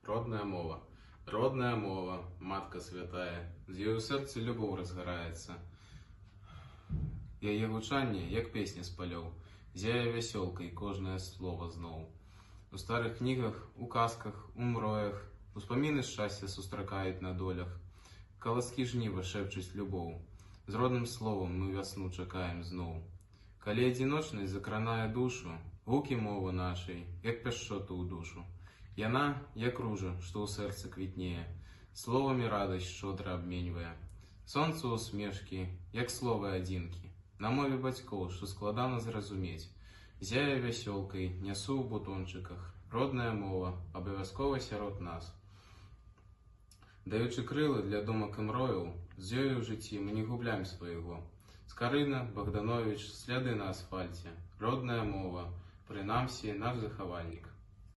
Родная мова, Матка святая, з її у серці любов розгорається. Яе гучанне, як песня з палёў, зяе вясёлкай кожнае слово зноў. У старых кнігах, у казках, у мроях успаміны шчасця сустракаюць на долях. Каласкі жніва шэпчуць любоў, з родным словам мы вясну чакаем зноў. Калі адзіночнасць закранае душу, гукі мовы нашай, як пяшчоты ў душу. Яна, як ружа, што ў сэрцы квітнее, словамі радасць шчодра абменьвае. Сонцу усмешкі, як словы адзінкі, на мове бацькоў, што складана зразумець. Зяе вясёлкай, нясу ў бутончыках, родная мова, абавязкова сярод нас. Даючы крылы для думак і мрояў, з ёю ў жыцці мы не губляем свайго. Скарына, Богданович, сляды на асфальце, родная мова, прынамсі наш захавальнік.